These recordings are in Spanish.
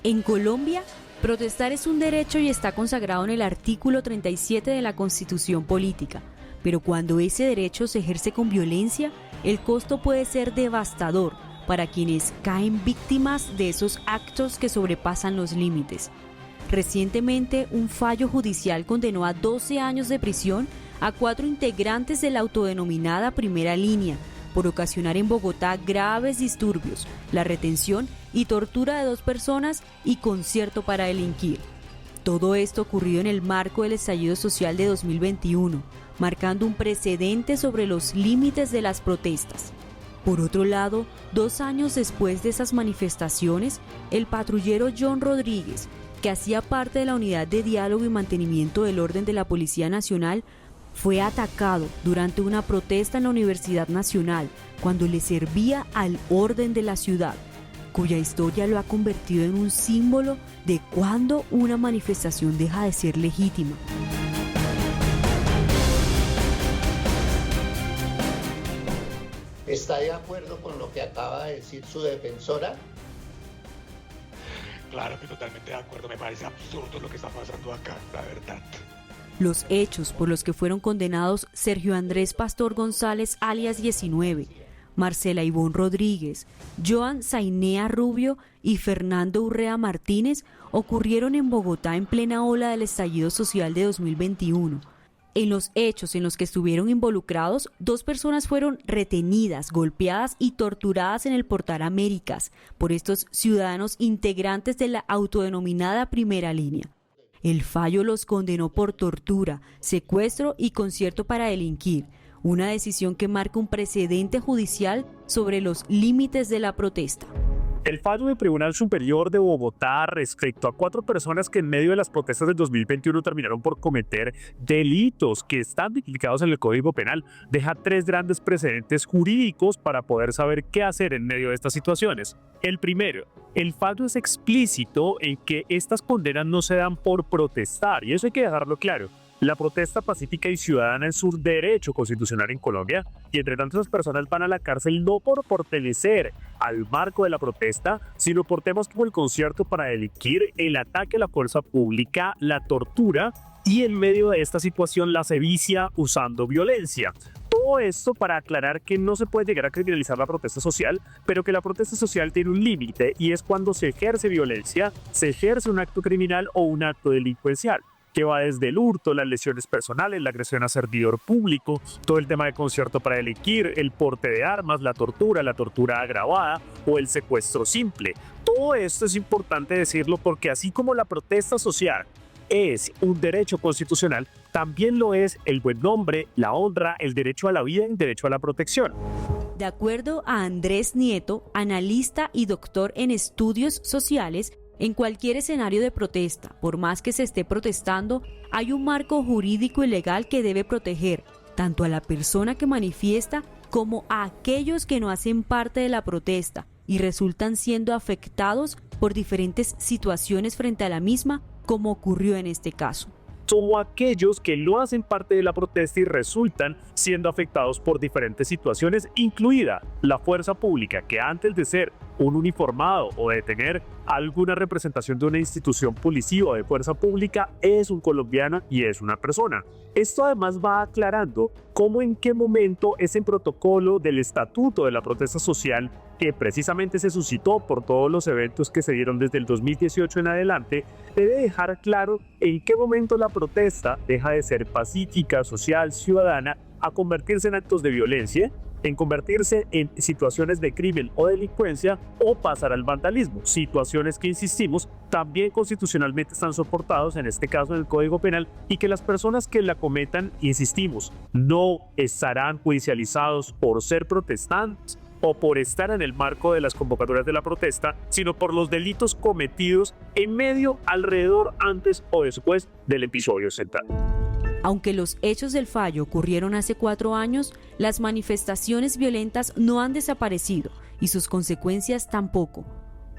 En Colombia, protestar es un derecho y está consagrado en el artículo 37 de la Constitución Política, pero cuando ese derecho se ejerce con violencia, el costo puede ser devastador para quienes caen víctimas de esos actos que sobrepasan los límites. Recientemente, un fallo judicial condenó a 12 años de prisión a 4 integrantes de la autodenominada Primera Línea por ocasionar en Bogotá graves disturbios, la retención y tortura de 2 personas y concierto para delinquir. Todo esto ocurrió en el marco del estallido social de 2021, marcando un precedente sobre los límites de las protestas. Por otro lado, 2 años después de esas manifestaciones, el patrullero John Rodríguez, que hacía parte de la Unidad de Diálogo y Mantenimiento del Orden de la Policía Nacional, fue atacado durante una protesta en la Universidad Nacional cuando le servía al orden de la ciudad, cuya historia lo ha convertido en un símbolo de cuándo una manifestación deja de ser legítima. ¿Está de acuerdo con lo que acaba de decir su defensora? Claro que totalmente de acuerdo, me parece absurdo lo que está pasando acá, la verdad. Los hechos por los que fueron condenados Sergio Andrés Pastor González alias 19, Marcela Ivonne Rodríguez, Joan Zainea Rubio y Fernando Urrea Martínez ocurrieron en Bogotá en plena ola del estallido social de 2021. En los hechos en los que estuvieron involucrados, 2 personas fueron retenidas, golpeadas y torturadas en el Portal Américas por estos ciudadanos integrantes de la autodenominada Primera Línea. El fallo los condenó por tortura, secuestro y concierto para delinquir, una decisión que marca un precedente judicial sobre los límites de la protesta. El fallo del Tribunal Superior de Bogotá respecto a 4 personas que en medio de las protestas del 2021 terminaron por cometer delitos que están tipificados en el Código Penal deja 3 grandes precedentes jurídicos para poder saber qué hacer en medio de estas situaciones. El primero, el fallo es explícito en que estas condenas no se dan por protestar, y eso hay que dejarlo claro. La protesta pacífica y ciudadana es un derecho constitucional en Colombia, y entre tanto esas personas van a la cárcel no por pertenecer al marco de la protesta, sino por temas como el concierto para delinquir, el ataque a la fuerza pública, la tortura y en medio de esta situación la sevicia usando violencia. Todo esto para aclarar que no se puede llegar a criminalizar la protesta social, pero que la protesta social tiene un límite y es cuando se ejerce violencia, se ejerce un acto criminal o un acto delincuencial, que va desde el hurto, las lesiones personales, la agresión a servidor público, todo el tema de concierto para delinquir, el porte de armas, la tortura agravada o el secuestro simple. Todo esto es importante decirlo porque así como la protesta social es un derecho constitucional, también lo es el buen nombre, la honra, el derecho a la vida y el derecho a la protección. De acuerdo a Andrés Nieto, analista y doctor en estudios sociales, en cualquier escenario de protesta, por más que se esté protestando, hay un marco jurídico y legal que debe proteger tanto a la persona que manifiesta como a aquellos que no hacen parte de la protesta y resultan siendo afectados por diferentes situaciones frente a la misma, como ocurrió en este caso. Son aquellos que no hacen parte de la protesta y resultan siendo afectados por diferentes situaciones, incluida la fuerza pública, que antes de ser un uniformado o de tener alguna representación de una institución policial o de fuerza pública, es un colombiano y es una persona. Esto además va aclarando cómo en qué momento ese protocolo del estatuto de la protesta social, que precisamente se suscitó por todos los eventos que se dieron desde el 2018 en adelante, debe dejar claro en qué momento la protesta deja de ser pacífica, social, ciudadana, a convertirse en actos de violencia, en convertirse en situaciones de crimen o delincuencia o pasar al vandalismo, situaciones que, insistimos, también constitucionalmente están soportados, en este caso en el Código Penal, y que las personas que la cometan, insistimos, no estarán judicializados por ser protestantes o por estar en el marco de las convocatorias de la protesta, sino por los delitos cometidos en medio, alrededor, antes o después del episodio central. Aunque los hechos del fallo ocurrieron hace 4 años, las manifestaciones violentas no han desaparecido y sus consecuencias tampoco.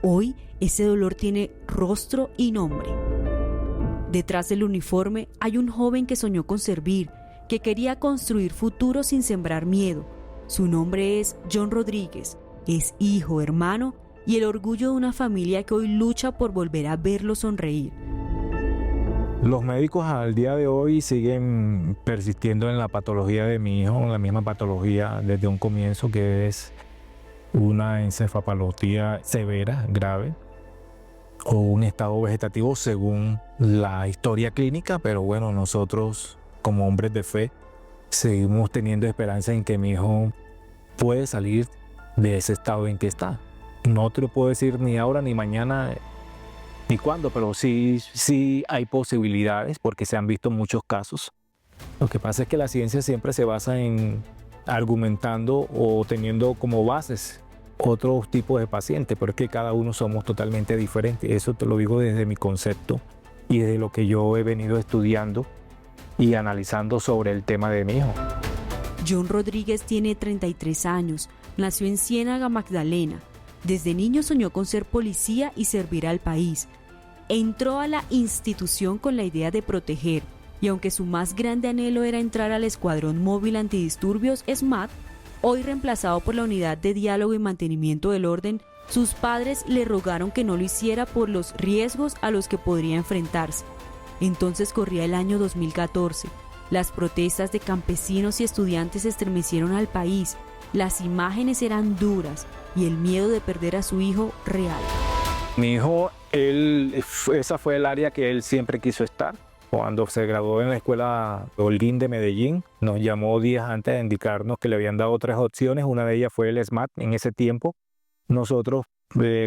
Hoy, ese dolor tiene rostro y nombre. Detrás del uniforme hay un joven que soñó con servir, que quería construir futuro sin sembrar miedo. Su nombre es John Rodríguez, es hijo, hermano y el orgullo de una familia que hoy lucha por volver a verlo sonreír. Los médicos al día de hoy siguen persistiendo en la patología de mi hijo, la misma patología desde un comienzo, que es una encefalopatía severa, grave, o un estado vegetativo según la historia clínica, pero bueno, nosotros como hombres de fe seguimos teniendo esperanza en que mi hijo puede salir de ese estado en que está. No te lo puedo decir ni ahora ni mañana ni cuándo, pero sí hay posibilidades porque se han visto muchos casos. Lo que pasa es que la ciencia siempre se basa en argumentando o teniendo como bases otros tipos de pacientes, pero es que cada uno somos totalmente diferentes. Eso te lo digo desde mi concepto y desde lo que yo he venido estudiando y analizando sobre el tema de mi hijo. John Rodríguez tiene 33 años, nació en Ciénaga, Magdalena. Desde niño soñó con ser policía y servir al país. Entró a la institución con la idea de proteger, y aunque su más grande anhelo era entrar al Escuadrón Móvil Antidisturbios SMAT, hoy reemplazado por la Unidad de Diálogo y Mantenimiento del Orden, sus padres le rogaron que no lo hiciera por los riesgos a los que podría enfrentarse. Entonces corría el año 2014. Las protestas de campesinos y estudiantes estremecieron al país. Las imágenes eran duras y el miedo de perder a su hijo real. Mi hijo, esa fue el área que él siempre quiso estar. Cuando se graduó en la escuela Holguín de Medellín, nos llamó días antes de indicarnos que le habían dado 3 opciones. Una de ellas fue el SMAT en ese tiempo. Nosotros,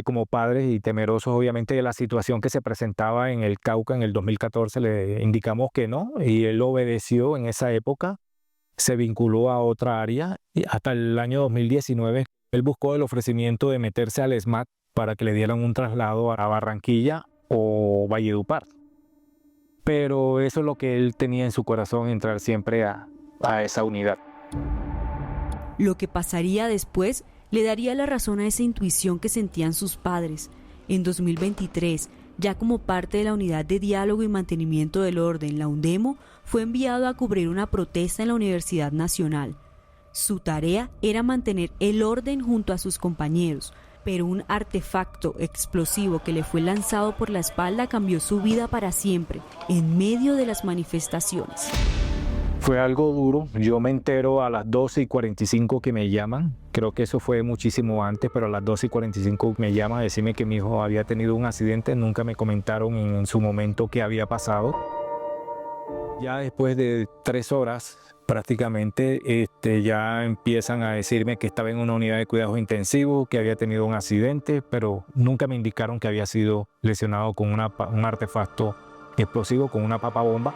como padres y temerosos obviamente de la situación que se presentaba en el Cauca en el 2014, le indicamos que no, y él obedeció en esa época, se vinculó a otra área y hasta el año 2019 él buscó el ofrecimiento de meterse al SMAT para que le dieran un traslado a Barranquilla o Valledupar. Pero eso es lo que él tenía en su corazón, entrar siempre a esa unidad. Lo que pasaría después le daría la razón a esa intuición que sentían sus padres. En 2023, ya como parte de la Unidad de Diálogo y Mantenimiento del Orden, la UNDEMO, fue enviado a cubrir una protesta en la Universidad Nacional. Su tarea era mantener el orden junto a sus compañeros, pero un artefacto explosivo que le fue lanzado por la espalda cambió su vida para siempre, en medio de las manifestaciones. Fue algo duro. Yo me entero a las 12:45 que me llaman. Creo que eso fue muchísimo antes, pero a las 12:45 me llaman a decirme que mi hijo había tenido un accidente. Nunca me comentaron en su momento qué había pasado. Ya después de 3 horas, prácticamente, ya empiezan a decirme que estaba en una unidad de cuidados intensivos, que había tenido un accidente, pero nunca me indicaron que había sido lesionado con un artefacto explosivo, con una papa bomba.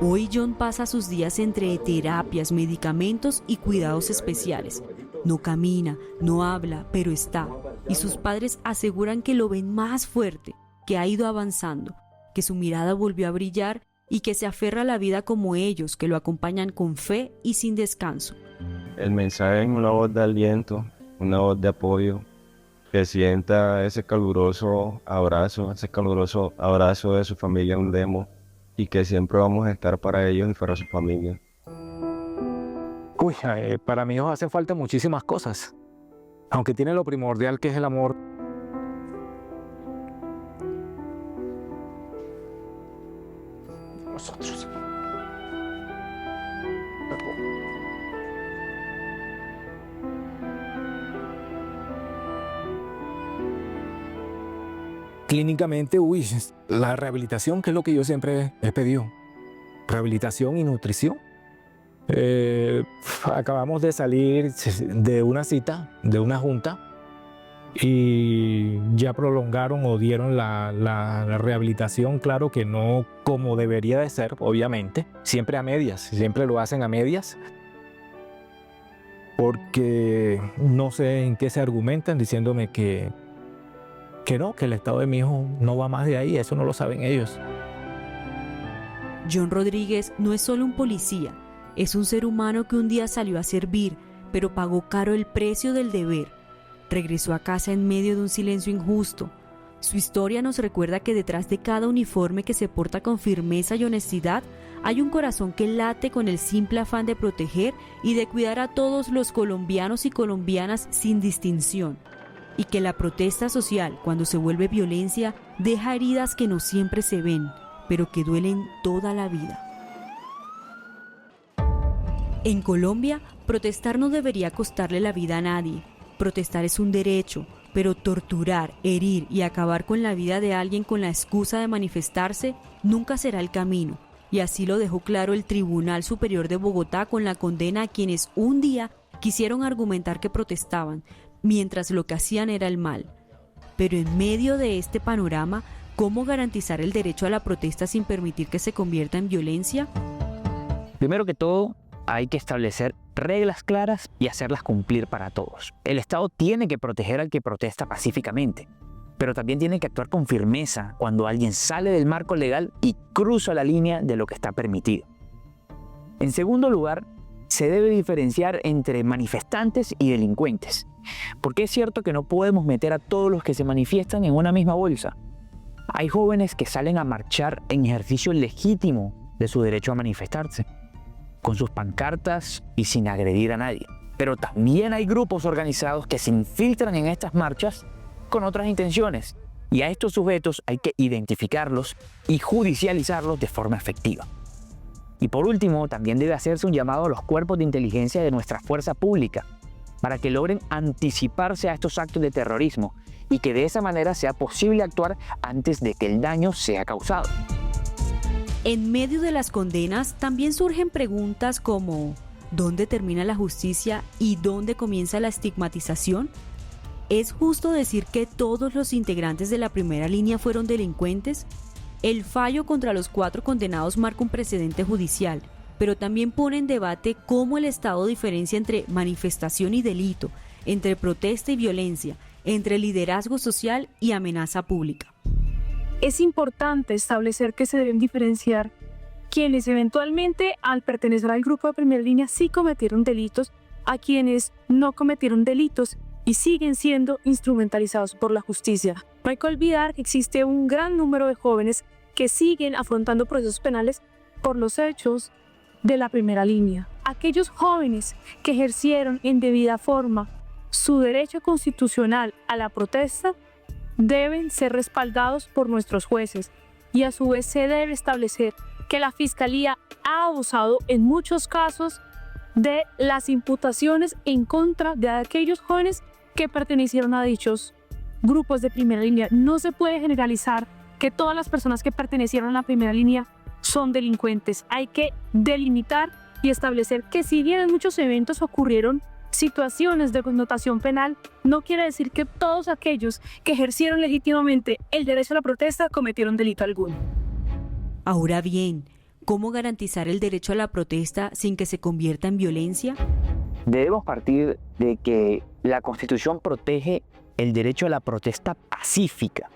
Hoy John pasa sus días entre terapias, medicamentos y cuidados especiales. No camina, no habla, pero está. Y sus padres aseguran que lo ven más fuerte, que ha ido avanzando, que su mirada volvió a brillar y que se aferra a la vida como ellos, que lo acompañan con fe y sin descanso. El mensaje es una voz de aliento, una voz de apoyo, que sienta ese caluroso abrazo de su familia UNDEMO, y que siempre vamos a estar para ellos y para su familia. Para mi hijo hacen falta muchísimas cosas, aunque tiene lo primordial que es el amor. Nosotros. Clínicamente, la rehabilitación, que es lo que yo siempre he pedido. Rehabilitación y nutrición. Acabamos de salir de una cita, de una junta, y ya prolongaron o dieron la rehabilitación, claro que no como debería de ser, obviamente, siempre a medias, siempre lo hacen a medias, porque no sé en qué se argumentan diciéndome que no, que el estado de mi hijo no va más de ahí, eso no lo saben ellos. John Rodríguez no es solo un policía, es un ser humano que un día salió a servir, pero pagó caro el precio del deber. Regresó a casa en medio de un silencio injusto. Su historia nos recuerda que detrás de cada uniforme que se porta con firmeza y honestidad, hay un corazón que late con el simple afán de proteger y de cuidar a todos los colombianos y colombianas sin distinción. y que la protesta social, cuando se vuelve violencia, deja heridas que no siempre se ven, pero que duelen toda la vida. En Colombia, protestar no debería costarle la vida a nadie. Protestar es un derecho, pero torturar, herir y acabar con la vida de alguien con la excusa de manifestarse nunca será el camino. Y así lo dejó claro el Tribunal Superior de Bogotá con la condena a quienes un día quisieron argumentar que protestaban, mientras lo que hacían era el mal. Pero en medio de este panorama, ¿cómo garantizar el derecho a la protesta sin permitir que se convierta en violencia? Primero que todo, hay que establecer reglas claras y hacerlas cumplir para todos. El Estado tiene que proteger al que protesta pacíficamente, pero también tiene que actuar con firmeza cuando alguien sale del marco legal y cruza la línea de lo que está permitido. En segundo lugar, se debe diferenciar entre manifestantes y delincuentes, porque es cierto que no podemos meter a todos los que se manifiestan en una misma bolsa. Hay jóvenes que salen a marchar en ejercicio legítimo de su derecho a manifestarse, con sus pancartas y sin agredir a nadie. Pero también hay grupos organizados que se infiltran en estas marchas con otras intenciones, y a estos sujetos hay que identificarlos y judicializarlos de forma efectiva. Y por último, también debe hacerse un llamado a los cuerpos de inteligencia de nuestra fuerza pública para que logren anticiparse a estos actos de terrorismo y que de esa manera sea posible actuar antes de que el daño sea causado. En medio de las condenas también surgen preguntas como ¿dónde termina la justicia y dónde comienza la estigmatización? ¿Es justo decir que todos los integrantes de la primera línea fueron delincuentes? El fallo contra los 4 condenados marca un precedente judicial, pero también pone en debate cómo el Estado diferencia entre manifestación y delito, entre protesta y violencia, entre liderazgo social y amenaza pública. Es importante establecer que se deben diferenciar quienes eventualmente al pertenecer al grupo de primera línea sí cometieron delitos a quienes no cometieron delitos y siguen siendo instrumentalizados por la justicia. No hay que olvidar que existe un gran número de jóvenes que siguen afrontando procesos penales por los hechos de la primera línea. Aquellos jóvenes que ejercieron en debida forma su derecho constitucional a la protesta deben ser respaldados por nuestros jueces y a su vez se debe establecer que la Fiscalía ha abusado en muchos casos de las imputaciones en contra de aquellos jóvenes que pertenecieron a dichos grupos de primera línea. No se puede generalizar que todas las personas que pertenecieron a la primera línea son delincuentes. Hay que delimitar y establecer que si bien en muchos eventos ocurrieron situaciones de connotación penal, no quiere decir que todos aquellos que ejercieron legítimamente el derecho a la protesta cometieron delito alguno. Ahora bien, ¿cómo garantizar el derecho a la protesta sin que se convierta en violencia? Debemos partir de que la Constitución protege el derecho a la protesta pacífica,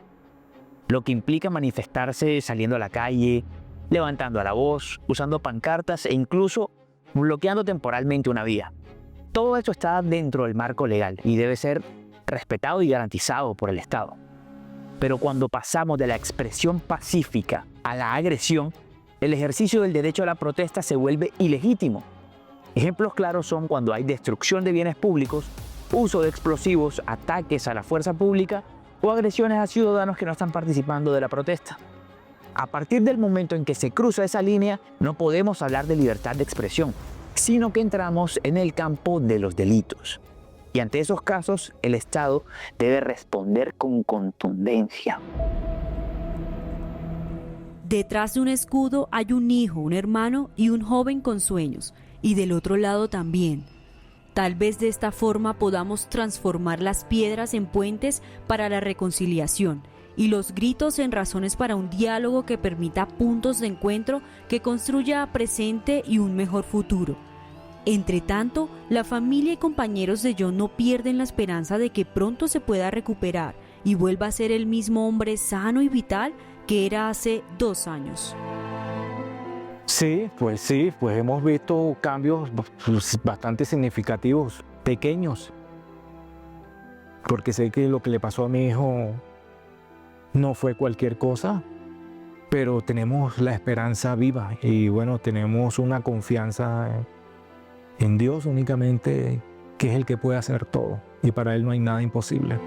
lo que implica manifestarse saliendo a la calle, levantando la voz, usando pancartas e incluso bloqueando temporalmente una vía. Todo esto está dentro del marco legal y debe ser respetado y garantizado por el Estado. Pero cuando pasamos de la expresión pacífica a la agresión, el ejercicio del derecho a la protesta se vuelve ilegítimo. Ejemplos claros son cuando hay destrucción de bienes públicos, uso de explosivos, ataques a la fuerza pública o agresiones a ciudadanos que no están participando de la protesta. A partir del momento en que se cruza esa línea, no podemos hablar de libertad de expresión, sino que entramos en el campo de los delitos. Y ante esos casos, el Estado debe responder con contundencia. Detrás de un escudo hay un hijo, un hermano y un joven con sueños, y del otro lado también. Tal vez de esta forma podamos transformar las piedras en puentes para la reconciliación y los gritos en razones para un diálogo que permita puntos de encuentro que construya presente y un mejor futuro. Entre tanto, la familia y compañeros de John no pierden la esperanza de que pronto se pueda recuperar y vuelva a ser el mismo hombre sano y vital que era hace 2 años. Sí, pues hemos visto cambios bastante significativos, pequeños, porque sé que lo que le pasó a mi hijo no fue cualquier cosa, pero tenemos la esperanza viva y bueno, tenemos una confianza en Dios únicamente, que es el que puede hacer todo y para Él no hay nada imposible.